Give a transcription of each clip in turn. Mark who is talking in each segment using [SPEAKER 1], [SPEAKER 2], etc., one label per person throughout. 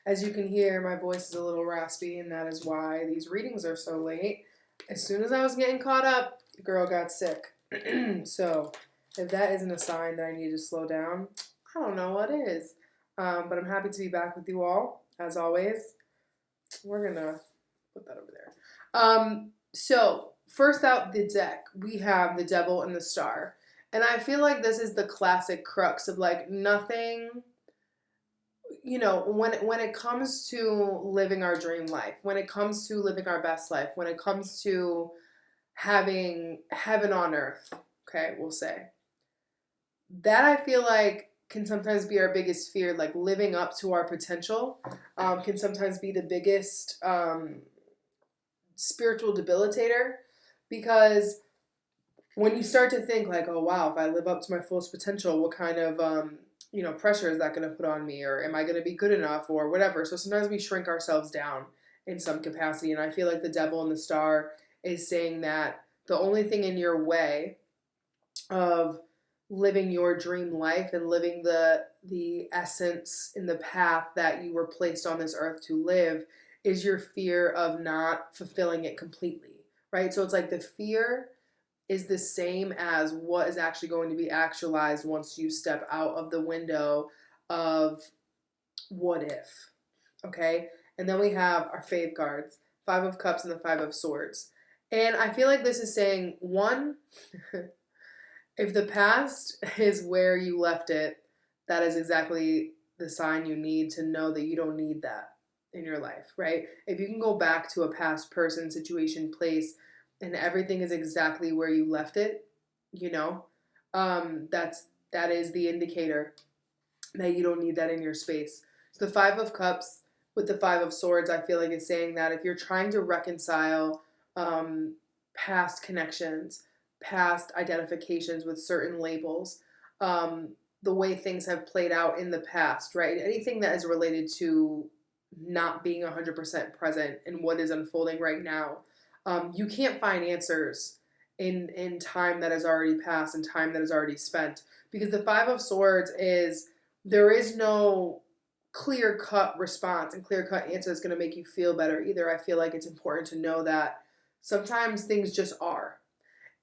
[SPEAKER 1] As you can hear, my voice is a little raspy, and that is why these readings are so late. As soon as I was getting caught up, the girl got sick. So, if that isn't a sign that I need to slow down, I don't know what is. But I'm happy to be back with you all, as always. We're gonna put that over there. So, first out the deck, we have the Devil and the Star. And I feel like this is the classic crux of like nothing, when it comes to living our dream life, when it comes to living our best life, when it comes to having heaven on earth, okay, we'll say, that I feel like can sometimes be our biggest fear. Like living up to our potential can sometimes be the biggest spiritual debilitator, because when you start to think like, oh wow, if I live up to my fullest potential, what kind of pressure is that going to put on me, or am I going to be good enough, or whatever. So sometimes we shrink ourselves down in some capacity, and I feel like the Devil and the Star is saying that the only thing in your way of living your dream life and living the essence in the path that you were placed on this earth to live is your fear of not fulfilling it completely, right? So it's like the fear is the same as what is actually going to be actualized once you step out of the window of what if, okay? And then we have our fave cards, Five of Cups and the Five of Swords. And I feel like this is saying, one, if the past is where you left it, that is exactly the sign you need to know that you don't need that in your life, right? If you can go back to a past person, situation, place, and everything is exactly where you left it, that is the indicator that you don't need that in your space. So the Five of Cups with the Five of Swords, I feel like is saying that if you're trying to reconcile past connections, past identifications with certain labels, the way things have played out in the past, right? Anything that is related to not being 100% present in what is unfolding right now. You can't find answers in time that has already passed and time that is already spent, because the Five of Swords is there is no clear-cut response and clear-cut answer that's going to make you feel better either. I feel like it's important to know that sometimes things just are,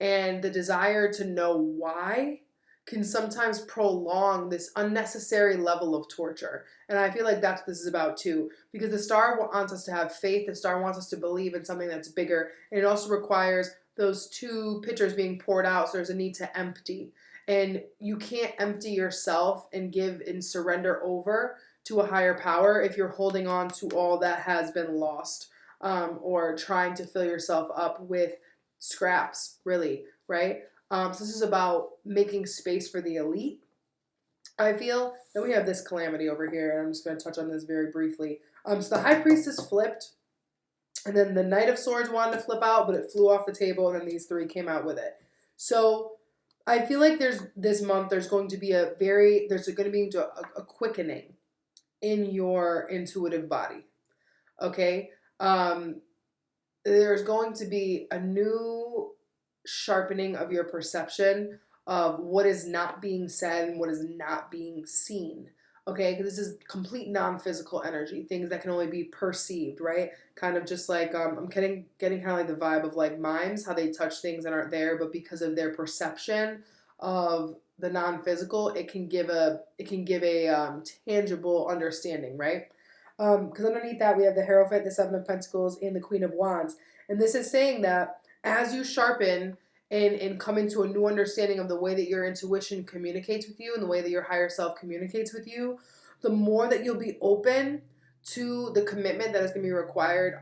[SPEAKER 1] and the desire to know why can sometimes prolong this unnecessary level of torture. And I feel like that's what this is about too, because the Star wants us to have faith. The Star wants us to believe in something that's bigger. And it also requires those two pitchers being poured out. So there's a need to empty. And you can't empty yourself and give and surrender over to a higher power if you're holding on to all that has been lost, or trying to fill yourself up with scraps, really, right? So this is about making space for the elite, I feel. Then we have this calamity over here, and I'm just going to touch on this very briefly. So the High Priestess flipped, and then the Knight of Swords wanted to flip out, but it flew off the table, and then these three came out with it. So I feel like this month there's going to be a quickening in your intuitive body, okay? There's going to be a new sharpening of your perception of what is not being said and what is not being seen, okay? Because this is complete non-physical energy, things that can only be perceived, right? Kind of just like I'm getting kind of like the vibe of like mimes, how they touch things that aren't there, but because of their perception of the non-physical, it can give a tangible understanding, right? Because underneath that we have the Hierophant, the Seven of Pentacles, and the Queen of Wands, and this is saying that as you sharpen and come into a new understanding of the way that your intuition communicates with you and the way that your higher self communicates with you, the more that you'll be open to the commitment that is going to be required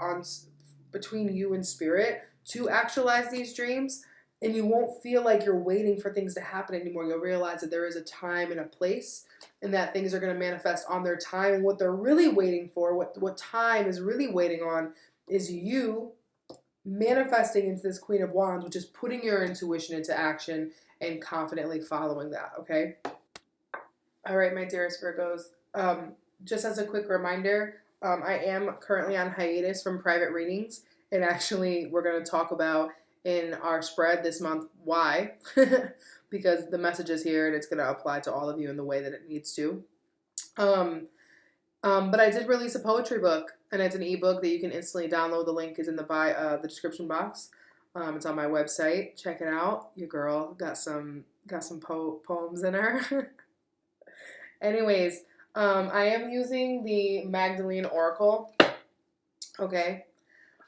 [SPEAKER 1] between you and spirit to actualize these dreams. And you won't feel like you're waiting for things to happen anymore. You'll realize that there is a time and a place, and that things are going to manifest on their time. And what they're really waiting for, what time is really waiting on, is you manifesting into this Queen of Wands, which is putting your intuition into action and confidently following that, okay? All right, my dearest Virgos. Just as a quick reminder, I am currently on hiatus from private readings, and actually we're going to talk about in our spread this month why, because the message is here and it's going to apply to all of you in the way that it needs to. But I did release a poetry book, and it's an ebook that you can instantly download. The link is in the description box. It's on my website. Check it out. Your girl got some poems in her. Anyways, I am using the Magdalene Oracle, okay,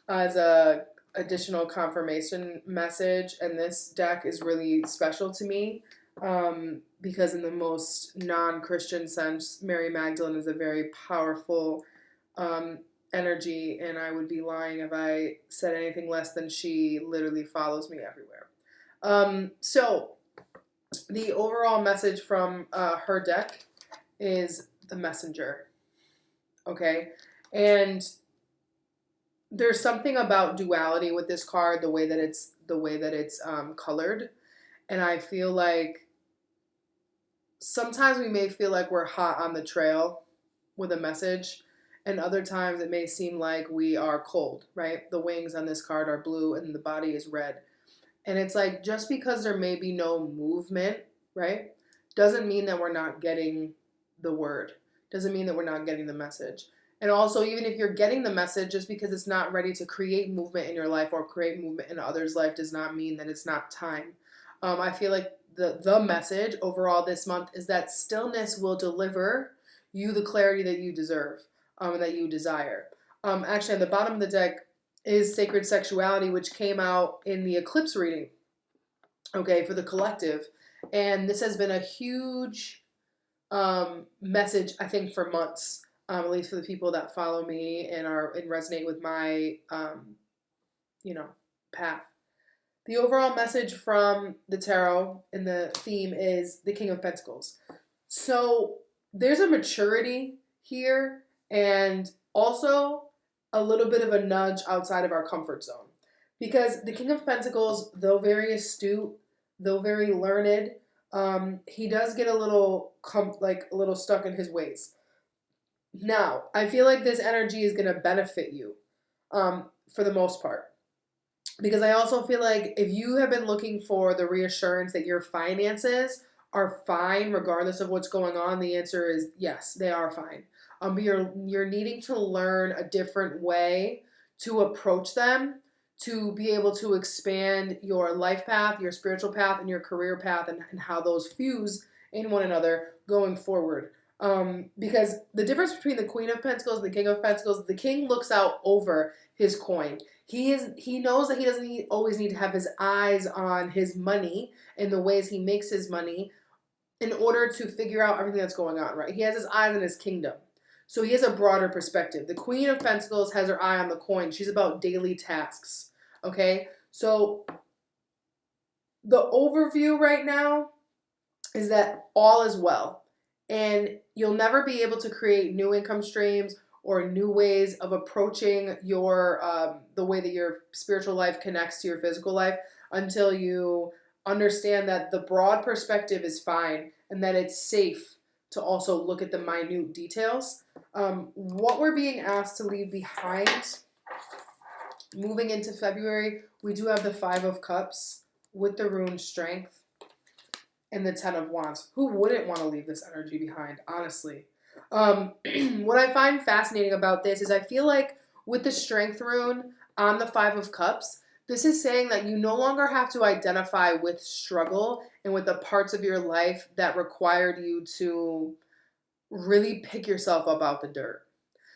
[SPEAKER 1] as a additional confirmation message, and this deck is really special to me because in the most non-Christian sense, Mary Magdalene is a very powerful energy, and I would be lying if I said anything less than she literally follows me everywhere. So the overall message from her deck is the Messenger, okay? And there's something about duality with this card, the way that it's colored, and I feel like sometimes we may feel like we're hot on the trail with a message, and other times it may seem like we are cold, right? The wings on this card are blue and the body is red. And it's like, just because there may be no movement, right, doesn't mean that we're not getting the word. Doesn't mean that we're not getting the message. And also, even if you're getting the message, just because it's not ready to create movement in your life or create movement in others' life does not mean that it's not time. I feel like the message overall this month is that stillness will deliver you the clarity that you deserve and that you desire. Actually, at the bottom of the deck is Sacred Sexuality, which came out in the eclipse reading, okay, for the collective. And this has been a huge message, I think, for months, at least for the people that follow me and resonate with my, path. The overall message from the tarot and the theme is the King of Pentacles. So there's a maturity here and also a little bit of a nudge outside of our comfort zone. Because the King of Pentacles, though very astute, though very learned, he does get a little stuck in his ways. Now, I feel like this energy is going to benefit you for the most part. Because I also feel like if you have been looking for the reassurance that your finances are fine regardless of what's going on, the answer is yes, they are fine. But you're needing to learn a different way to approach them, to be able to expand your life path, your spiritual path, and your career path, and how those fuse in one another going forward. Because the difference between the Queen of Pentacles and the King of Pentacles, the King looks out over his coin. He knows that he doesn't always need to have his eyes on his money and the ways he makes his money in order to figure out everything that's going on, right? He has his eyes on his kingdom. So he has a broader perspective. The Queen of Pentacles has her eye on the coin. She's about daily tasks, okay? So the overview right now is that all is well. And you'll never be able to create new income streams or new ways of approaching your the way that your spiritual life connects to your physical life until you understand that the broad perspective is fine and that it's safe to also look at the minute details. What we're being asked to leave behind moving into February, we do have the Five of Cups with the rune Strength and the Ten of Wands. Who wouldn't want to leave this energy behind, honestly? What I find fascinating about this is I feel like with the Strength rune on the Five of Cups, this is saying that you no longer have to identify with struggle and with the parts of your life that required you to really pick yourself up out the dirt.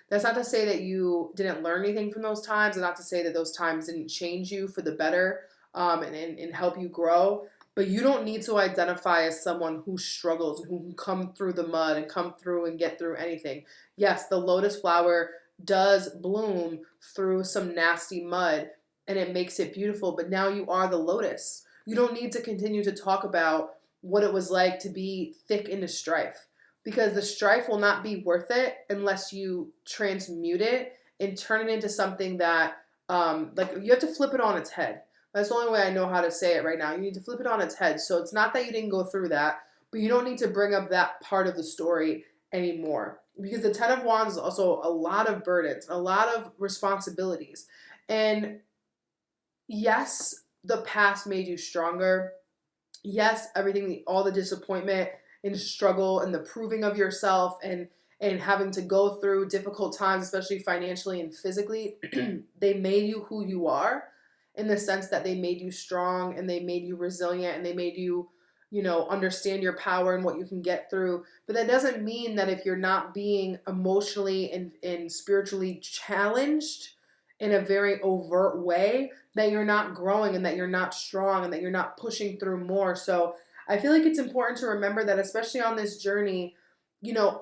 [SPEAKER 1] That's not to say that you didn't learn anything from those times, and not to say that those times didn't change you for the better and help you grow. But you don't need to identify as someone who struggles, who can come through the mud and come through and get through anything. Yes, the lotus flower does bloom through some nasty mud, and it makes it beautiful, but now you are the lotus. You don't need to continue to talk about what it was like to be thick into strife, because the strife will not be worth it unless you transmute it and turn it into something that, you have to flip it on its head. That's the only way I know how to say it right now. You need to flip it on its head. So it's not that you didn't go through that, but you don't need to bring up that part of the story anymore. Because the Ten of Wands is also a lot of burdens, a lot of responsibilities. And yes, the past made you stronger. Yes, everything, all the disappointment and struggle and the proving of yourself and and having to go through difficult times, especially financially and physically, they made you who you are, in the sense that they made you strong and they made you resilient and they made you, understand your power and what you can get through. But that doesn't mean that if you're not being emotionally and spiritually challenged in a very overt way, that you're not growing and that you're not strong and that you're not pushing through more. So I feel like it's important to remember that, especially on this journey,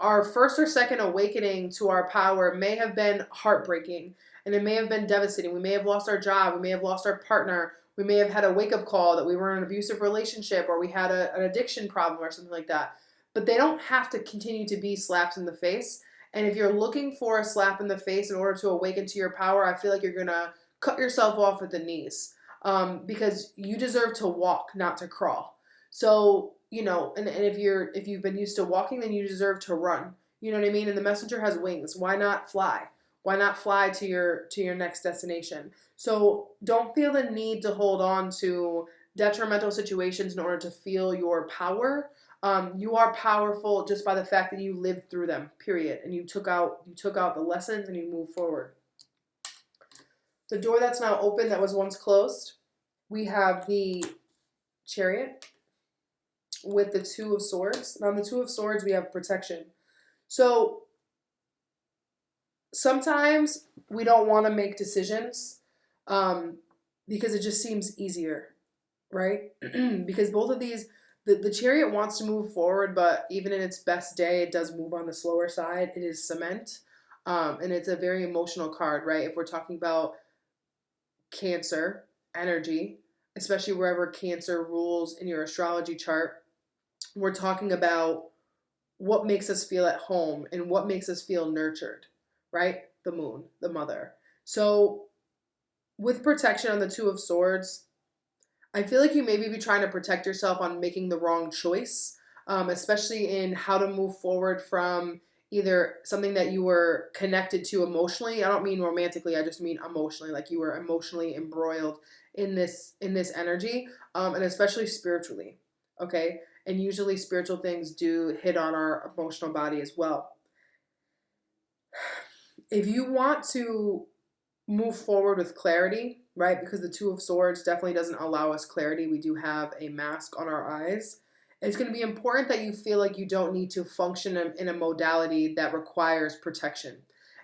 [SPEAKER 1] our first or second awakening to our power may have been heartbreaking, and it may have been devastating. We may have lost our job. We may have lost our partner. We may have had a wake-up call that we were in an abusive relationship, or we had an addiction problem or something like that. But they don't have to continue to be slaps in the face. And if you're looking for a slap in the face in order to awaken to your power, I feel like you're going to cut yourself off at the knees, because you deserve to walk, not to crawl. So, and if you've been used to walking, then you deserve to run. You know what I mean? And the messenger has wings. Why not fly? Why not fly to your next destination? So don't feel the need to hold on to detrimental situations in order to feel your power. You are powerful just by the fact that you lived through them, period. And you took out the lessons and you move forward. The door that's now open that was once closed, we have the Chariot with the Two of Swords. And on the Two of Swords, we have protection. So sometimes we don't want to make decisions because it just seems easier, right? Because both of these, the Chariot wants to move forward, but even in its best day, it does move on the slower side. It is cement, and it's a very emotional card, right? If we're talking about Cancer energy, especially wherever Cancer rules in your astrology chart, we're talking about what makes us feel at home and what makes us feel nurtured, right? The moon, the mother. So with protection on the Two of Swords, I feel like you maybe be trying to protect yourself on making the wrong choice, especially in how to move forward from either something that you were connected to emotionally. I don't mean romantically, I just mean emotionally, like you were emotionally embroiled in this energy, and especially spiritually, okay? And usually spiritual things do hit on our emotional body as well. If you want to move forward with clarity, right? Because the Two of Swords definitely doesn't allow us clarity. We do have a mask on our eyes. It's going to be important that you feel like you don't need to function in a modality that requires protection.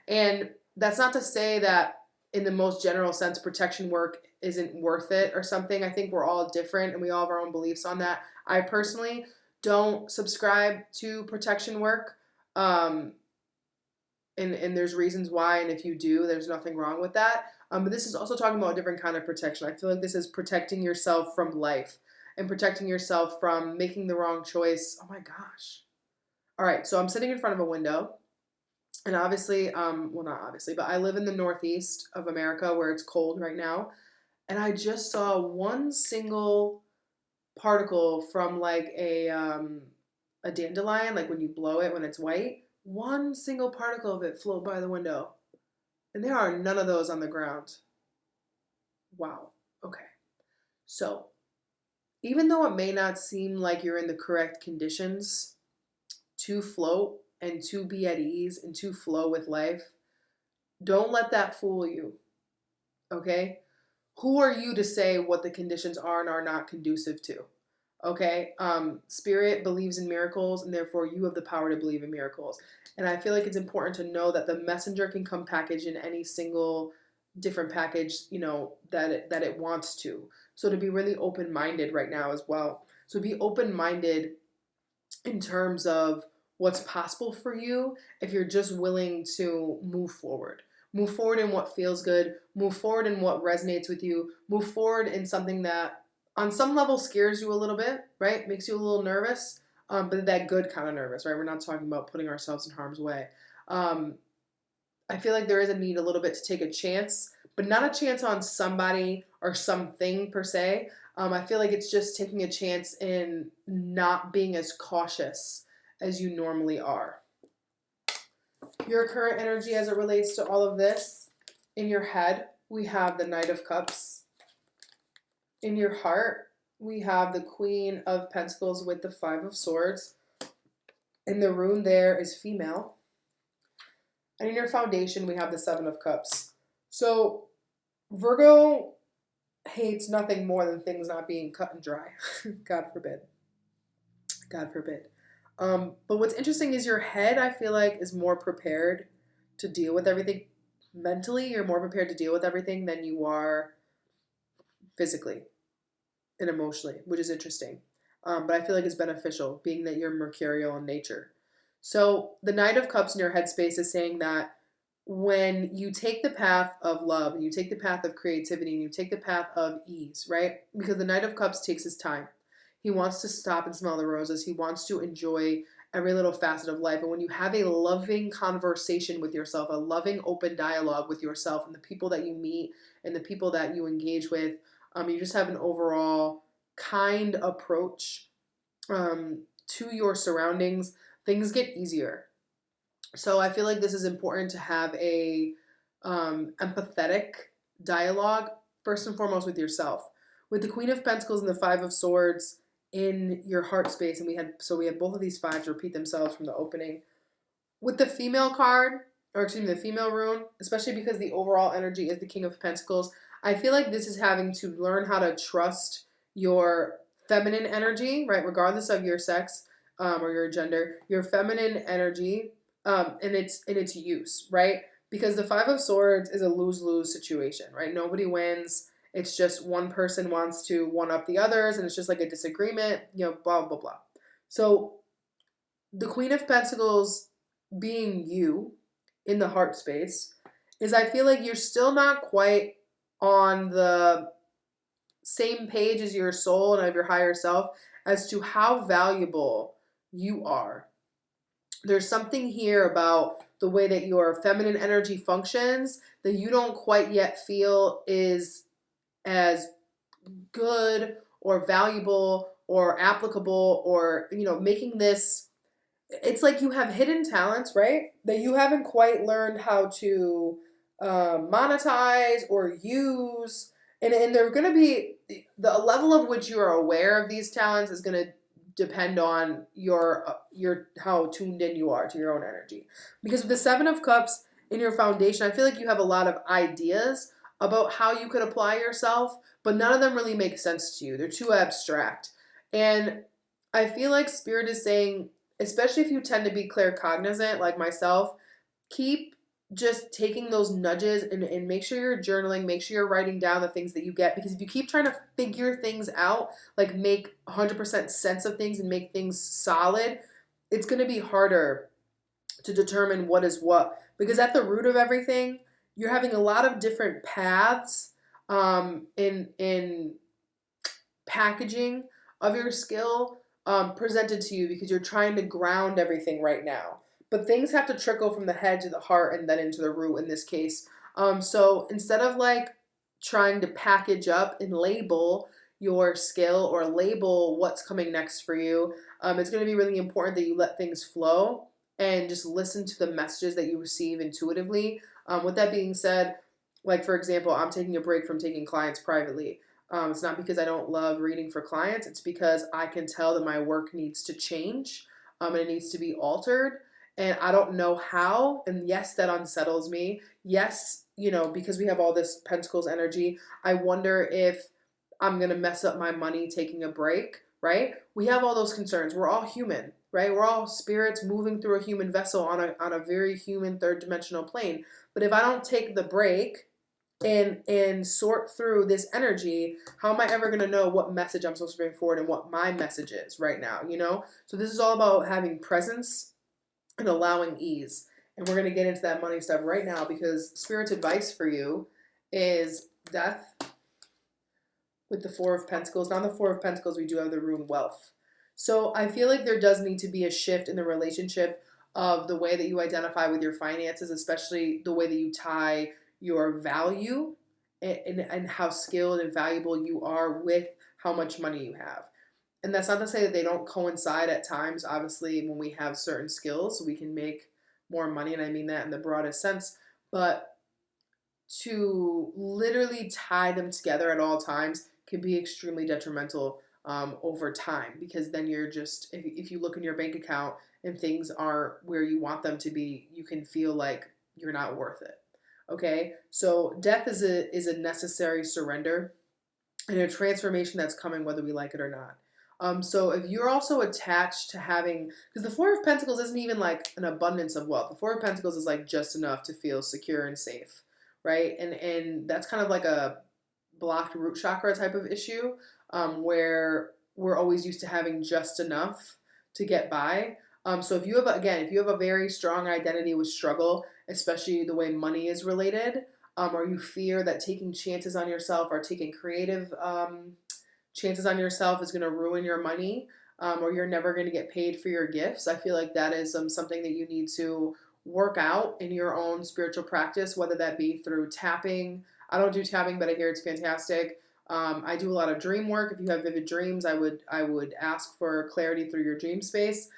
[SPEAKER 1] And that's not to say that in the most general sense, protection work isn't worth it or something. I think we're all different and we all have our own beliefs on that. I personally don't subscribe to protection work. And there's reasons why, and if you do, there's nothing wrong with that. But this is also talking about a different kind of protection. I feel like this is protecting yourself from life and protecting yourself from making the wrong choice. Oh my gosh. All right, so I'm sitting in front of a window, and obviously, well, not obviously, but I live in the Northeast of America where it's cold right now, and I just saw one single particle from like a dandelion, like when you blow it when it's white. One single particle of it float by the window. And there are none of those on the ground. Wow. Okay. So, even though it may not seem like you're in the correct conditions to float and to be at ease and to flow with life, don't let that fool you. Okay? Who are you to say what the conditions are and are not conducive to? Okay, Spirit believes in miracles, and therefore you have the power to believe in miracles. And I feel like it's important to know that the messenger can come packaged in any single different package, that it wants to. So to be really open-minded right now as well. So be open-minded in terms of what's possible for you if you're just willing to move forward. Move forward in what feels good. Move forward in what resonates with you. Move forward in something that on some level scares you a little bit, right? Makes you a little nervous, but that good kind of nervous, right? We're not talking about putting ourselves in harm's way. I feel like there is a need a little bit to take a chance, but not a chance on somebody or something per se. I feel like it's just taking a chance in not being as cautious as you normally are. Your current energy as it relates to all of this, in your head, we have the Knight of Cups. In your heart, we have the Queen of Pentacles with the Five of Swords. And the rune there is female. And in your foundation, we have the Seven of Cups. So Virgo hates nothing more than things not being cut and dry. God forbid. God forbid. But what's interesting is your head, I feel like, is more prepared to deal with everything mentally. You're more prepared to deal with everything than you are physically and emotionally, which is interesting. But I feel like it's beneficial, being that you're mercurial in nature. So the Knight of Cups in your headspace is saying that when you take the path of love and you take the path of creativity and you take the path of ease, right? Because the Knight of Cups takes his time. He wants to stop and smell the roses. He wants to enjoy every little facet of life. And when you have a loving conversation with yourself, a loving open dialogue with yourself and the people that you meet and the people that you engage with, you just have an overall kind approach to your surroundings. Things get easier. So I feel like this is important to have a empathetic dialogue, first and foremost with yourself. With the Queen of Pentacles and the Five of Swords in your heart space, and we had both of these fives repeat themselves from the opening. With the female card, or excuse me, the female rune, especially because the overall energy is the King of Pentacles, I feel like this is having to learn how to trust your feminine energy, right? Regardless of your sex or your gender, your feminine energy in its use, right? Because the Five of Swords is a lose-lose situation, right? Nobody wins. It's just one person wants to one up the others, and it's just like a disagreement, blah, blah, blah. So the Queen of Pentacles being you in the heart space is, I feel like you're still not quite on the same page as your soul and of your higher self as to how valuable you are. There's something here about the way that your feminine energy functions that you don't quite yet feel is as good or valuable or applicable or, making this, it's like you have hidden talents, right? That you haven't quite learned how to monetize or use. And they're going to be, the level of which you are aware of these talents is going to depend on your how tuned in you are to your own energy. Because with the Seven of Cups in your foundation, I feel like you have a lot of ideas about how you could apply yourself, but none of them really make sense to you. They're too abstract. And I feel like Spirit is saying, especially if you tend to be claircognizant like myself, keep just taking those nudges and make sure you're journaling, make sure you're writing down the things that you get. Because if you keep trying to figure things out, like make 100% sense of things and make things solid, it's going to be harder to determine what is what. Because at the root of everything, you're having a lot of different paths in packaging of your skill presented to you because you're trying to ground everything right now. But things have to trickle from the head to the heart and then into the root in this case. So instead of like trying to package up and label your skill or label what's coming next for you, it's going to be really important that you let things flow and just listen to the messages that you receive intuitively. With that being said, like for example, I'm taking a break from taking clients privately. It's not because I don't love reading for clients. It's because I can tell that my work needs to change and it needs to be altered. And I don't know how. And yes, that unsettles me. Yes, because we have all this Pentacles energy, I wonder if I'm going to mess up my money taking a break, right? We have all those concerns. We're all human, right? We're all spirits moving through a human vessel on a very human third dimensional plane. But if I don't take the break and sort through this energy, how am I ever going to know what message I'm supposed to bring forward and what my message is right now, So this is all about having presence and allowing ease. And we're going to get into that money stuff right now because Spirit's advice for you is death with the Four of Pentacles. Now, the Four of Pentacles, we do have the rune wealth. So I feel like there does need to be a shift in the relationship of the way that you identify with your finances, especially the way that you tie your value and how skilled and valuable you are with how much money you have. And that's not to say that they don't coincide at times. Obviously, when we have certain skills, we can make more money, and I mean that in the broadest sense. But to literally tie them together at all times can be extremely detrimental over time, because then you're just, if you look in your bank account and things aren't where you want them to be, you can feel like you're not worth it. Okay, so death is a necessary surrender and a transformation that's coming whether we like it or not. So if you're also attached to having, because the Four of Pentacles isn't even like an abundance of wealth. The Four of Pentacles is like just enough to feel secure and safe, right? And that's kind of like a blocked root chakra type of issue, where we're always used to having just enough to get by. So if you have, again, if you have a very strong identity with struggle, especially the way money is related, or you fear that taking chances on yourself or taking creative chances on yourself is going to ruin your money, or you're never going to get paid for your gifts, I feel like that is something that you need to work out in your own spiritual practice, whether that be through tapping. I don't do tapping, but I hear it's fantastic. I do a lot of dream work. If you have vivid dreams, I would ask for clarity through your dream space,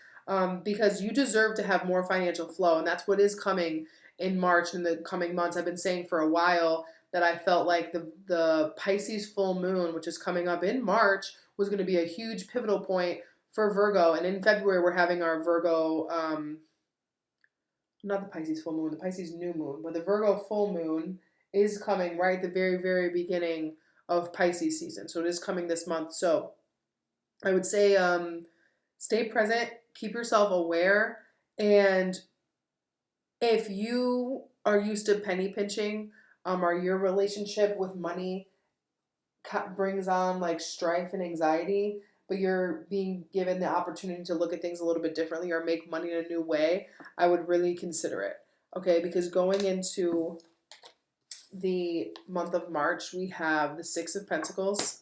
[SPEAKER 1] because you deserve to have more financial flow, and that's what is coming in March and the coming months. I've been saying for a while that I felt like the Pisces full moon, which is coming up in March, was going to be a huge pivotal point for Virgo. And in February, we're having our Virgo, not the Pisces full moon, the Pisces new moon, but the Virgo full moon is coming right at the very, very beginning of Pisces season. So it is coming this month. So I would say stay present, keep yourself aware, and if you are used to penny pinching, or your relationship with money brings on like strife and anxiety, but you're being given the opportunity to look at things a little bit differently or make money in a new way, I would really consider it. Okay, because going into the month of March, we have the Six of Pentacles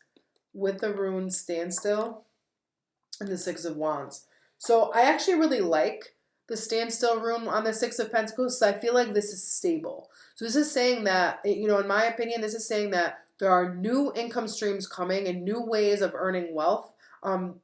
[SPEAKER 1] with the rune Standstill and the Six of Wands. So I actually really like the Standstill rune on the Six of Pentacles. So I feel like this is stable. So this is saying that, you know, in my opinion, this is saying that there are new income streams coming and new ways of earning wealth,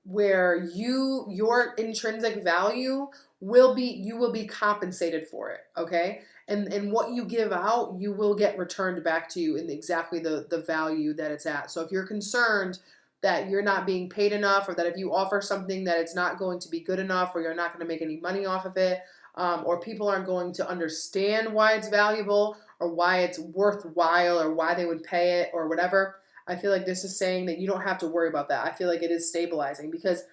[SPEAKER 1] where your intrinsic value you will be compensated for it. Okay. And what you give out, you will get returned back to you in exactly the value that it's at. So if you're concerned that you're not being paid enough, or that if you offer something that it's not going to be good enough, or you're not going to make any money off of it, or people aren't going to understand why it's valuable or why it's worthwhile or why they would pay it or whatever, I feel like this is saying that you don't have to worry about that. I feel like it is stabilizing, because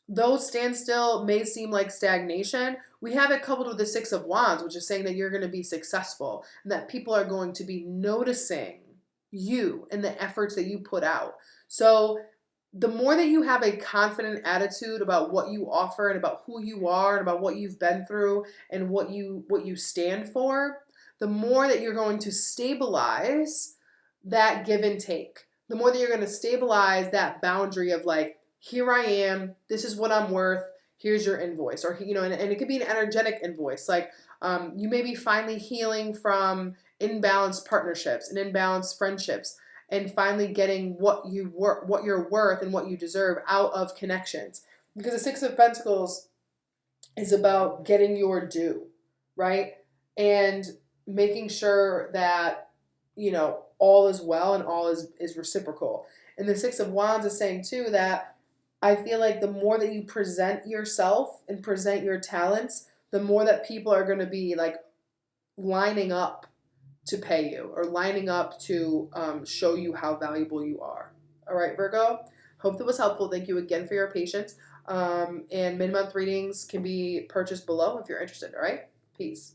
[SPEAKER 1] though standstill may seem like stagnation, we have it coupled with the Six of Wands, which is saying that you're going to be successful and that people are going to be noticing you and the efforts that you put out. So the more that you have a confident attitude about what you offer and about who you are and about what you've been through and what you stand for, the more that you're going to stabilize that give and take. The more that you're going to stabilize that boundary of like, here I am, this is what I'm worth, here's your invoice. Or, you know, and it could be an energetic invoice. Like, you may be finally healing from imbalanced partnerships and imbalanced friendships, and finally getting what you're worth and what you deserve out of connections. Because the Six of Pentacles is about getting your due, right? And making sure that, you know, all is well and all is reciprocal. And the Six of Wands is saying too that I feel like the more that you present yourself and present your talents, the more that people are going to be like lining up to pay you or lining up to show you how valuable you are. All right, Virgo, hope that was helpful. Thank you again for your patience. And mid-month readings can be purchased below if you're interested. All right, peace.